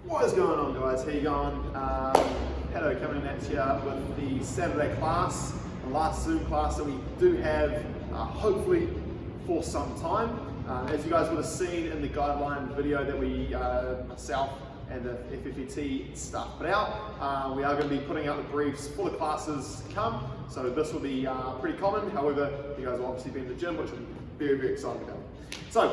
What is going on, guys? How you going? Hello, coming at you with the Saturday class, the last Zoom class that we do have, hopefully for some time. As you guys would have seen in the guideline video that we, myself and the FFET staff put out, we are going to be putting out the briefs for the classes to come. So this will be pretty common. However, you guys will obviously be in the gym, which I'm very, very excited about. So,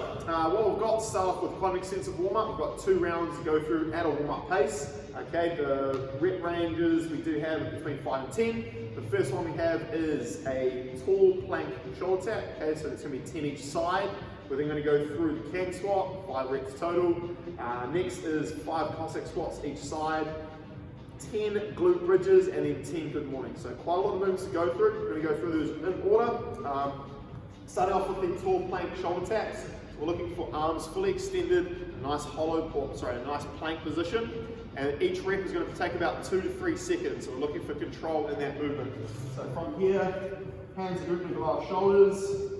what we've got to start off with quite an extensive warm-up. We've got 2 rounds to go through at a warm-up pace. Okay, the rep ranges we do have between 5 and 10. The first one we have is a tall plank shoulder tap. Okay, so it's going to be 10 each side. We're then going to go through the can squat, 5 reps total. Next is 5 Cossack squats each side, 10 glute bridges, and then 10 good mornings. So quite a lot of movements to go through. We're going to go through those in order. Starting off with the tall plank shoulder taps. So we're looking for arms fully extended, a nice a nice plank position. And each rep is going to take about 2 to 3 seconds. So we're looking for control in that movement. So from here, hands are gripping below our shoulders,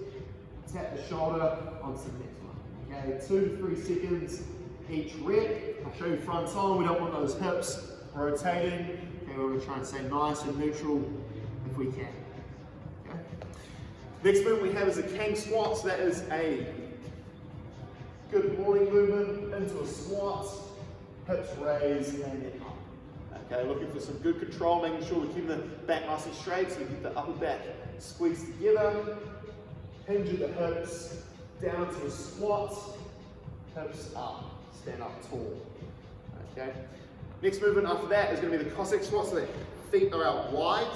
tap the shoulder onto the next one. Okay, 2 to 3 seconds each rep. I'll show you front on. We don't want those hips rotating. Okay, we're going to try and stay nice and neutral if we can. Next movement we have is a Kang squat. So that is a good morning movement into a squat, hips raised and then up. Okay, looking for some good control, making sure we keep the back nice and straight so we keep the upper back squeezed together. Hinge at the hips, down to the squat, hips up, stand up tall. Okay. Next movement after that is going to be the Cossack squat, so the feet are out wide.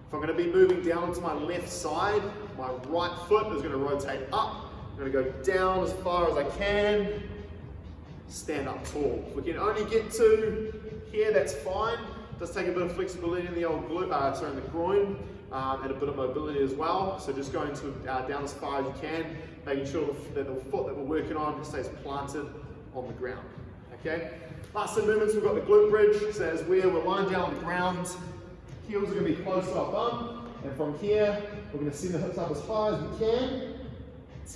If I'm going to be moving down to my left side, my right foot is going to rotate up. I'm going to go down as far as I can, stand up tall. If we can only get to here, that's fine. It does take a bit of flexibility in the old glute, in the groin, and a bit of mobility as well. So just going to down as far as you can, making sure that the foot that we're working on stays planted on the ground. Okay. Last 2 movements, we've got the glute bridge. So that's where we're lying down on the ground. Heels are going to be close to our bum, and from here, we're going to send the hips up as high as we can.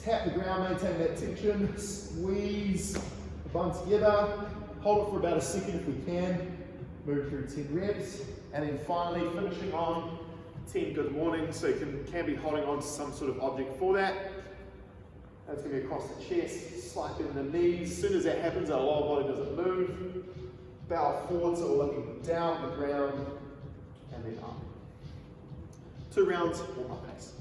Tap the ground, maintain that tension, squeeze the bum together, hold it for about a second if we can, move through 10 reps, and then finally finishing on 10 good mornings, so you can be holding on to some sort of object for that. That's going to be across the chest, slight bend in the knees. As soon as that happens, our lower body doesn't move. Bow forward, so we're looking down the ground, and then up. 2 rounds, warm-up pace.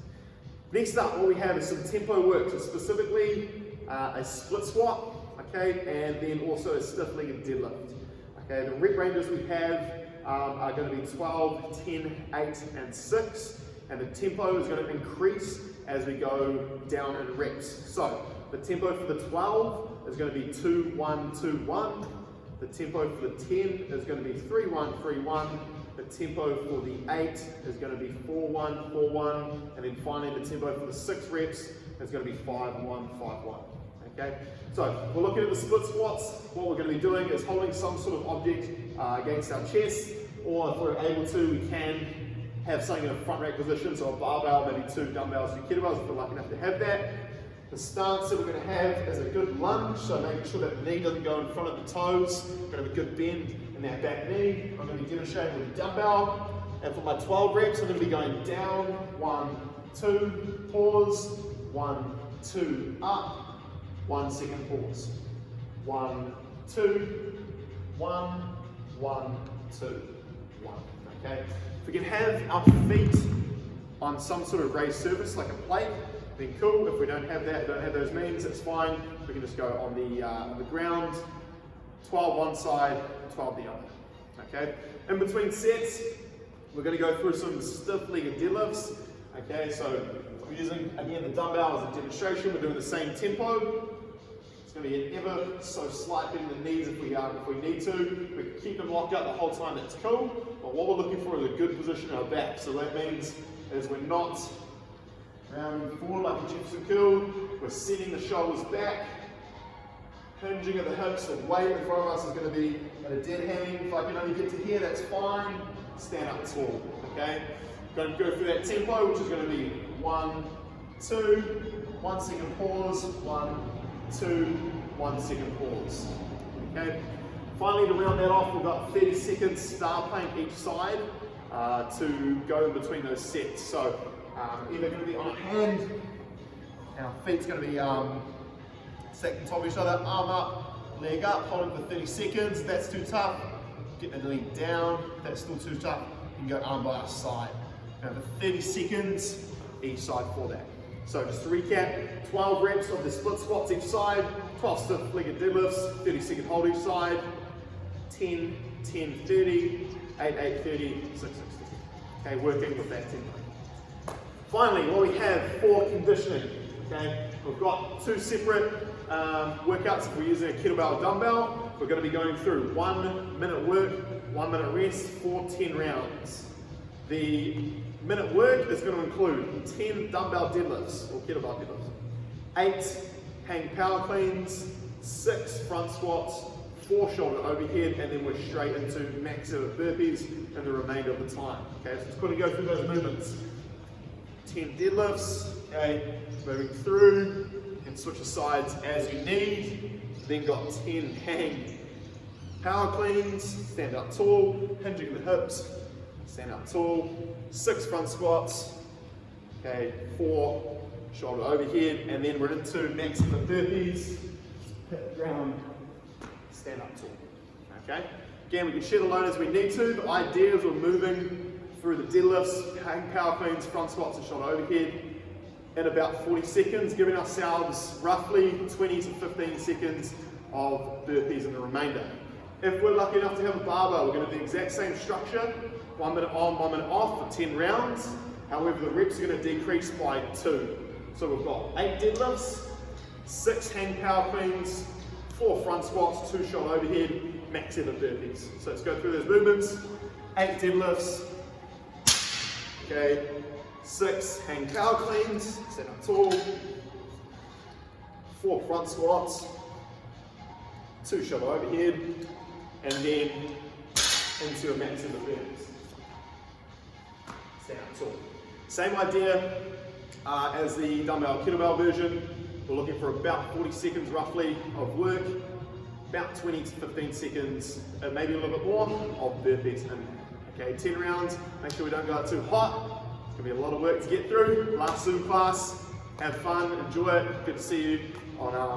Next up, what we have is some tempo work, so specifically a split squat, okay, and then also a stiff-legged deadlift. Okay, the rep ranges we have are going to be 12, 10, 8, and 6, and the tempo is going to increase as we go down in reps. So the tempo for the 12 is going to be 2, 1, 2, 1. The tempo for the 10 is going to be 3, 1, 3, 1. The tempo for the 8 is going to be 4, 1, 4, 1. And then finally the tempo for the 6 reps is going to be 5, 1, 5, 1. Okay? So we're looking at the split squats. What we're going to be doing is holding some sort of object against our chest, or if we're able to, we can have something in a front rack position, so a barbell, maybe 2 dumbbells, 2 kettlebells if we're lucky enough to have that. The stance that we're going to have is a good lunge, so making sure that the knee doesn't go in front of the toes. We're going to have a good bend in that back knee. I'm going to be demonstrating with a dumbbell. And for my 12 reps, I'm going to be going down, 1, 2, pause, 1, 2, up, 1 second pause. 1, 2, 1, 1, 2, 1. Okay? If we can have our feet on some sort of raised surface, like a plate, then cool. If we don't have that, don't have those means, it's fine. We can just go on the ground, 12 one side, 12 the other. Okay. In between sets, we're going to go through some stiff-legged deadlifts. Okay. So we're using again the dumbbell as a demonstration. We're doing the same tempo. It's going to be an ever so slight bend in the knees if we need to. We can keep them locked out the whole time. That's cool. But what we're looking for is a good position in our back. So that means is we're not rounding forward like a Jefferson curl. We're sending the shoulders back, hinging at the hips. The weight in front of us is going to be at a dead hang. If I can only get to here, that's fine. Stand up tall. Okay. Going to go through that tempo, which is going to be 1, 2, 1 second pause, 1, 2, 1 second pause. Okay. Finally, to round that off, we've got 30 seconds star plank each side to go in between those sets. So either going to be on a hand, and our feet's going to be stacked on top of each other, arm up, leg up, holding for 30 seconds. If that's too tough, get the leg down. If that's still too tough, you can go arm by our side. Now for 30 seconds each side for that. So just to recap, 12 reps of the split squats each side, 12 stiff legged deadlifts, 30-second hold each side, 10, 10, 30, 8, 8, 30, 6, 6, 6. Okay, working with that tempo. Finally, what we have for conditioning, okay, we've got two separate workouts. If we're using a kettlebell dumbbell, we're going to be going through 1 minute work, 1 minute rest for 10 rounds. The minute work is going to include 10 dumbbell deadlifts or kettlebell deadlifts, 8 hang power cleans, 6 front squats, 4 shoulder overhead, and then we're straight into max effort burpees in the remainder of the time. Okay, so just quickly go through those movements. 10 deadlifts, okay, moving through, and switch the sides as you need. Then got 10 hang power cleans, stand up tall, hinging the hips, stand up tall, 6 front squats, okay, 4 shoulder overhead, and then we're into max effort burpees, hit the ground, stand up tall. Okay, again, we can share the load as we need to. The idea is we're moving through the deadlifts, hang power cleans, front squats, and shoulder overhead in about 40 seconds, giving ourselves roughly 20 to 15 seconds of burpees in the remainder. If we're lucky enough to have a barbell, we're going to do the exact same structure, 1 minute on, 1 minute off for 10 rounds. However, the reps are going to decrease by 2. So we've got 8 deadlifts, 6 hang power cleans, 4 front squats, 2 shoulder overhead, max effort burpees. So let's go through those movements. 8 deadlifts, okay, 6 hang power cleans, stand up tall, 4 front squats, 2 shoulder overhead, and then into a max effort burpees. Stand up tall. Same idea as the dumbbell kettlebell version. We're looking for about 40 seconds roughly of work, about 20 to 15 seconds, maybe a little bit more, of burpees in there. Okay, 10 rounds, make sure we don't go out too hot. It's going to be a lot of work to get through. Last Zoom class, have fun, enjoy it. Good to see you on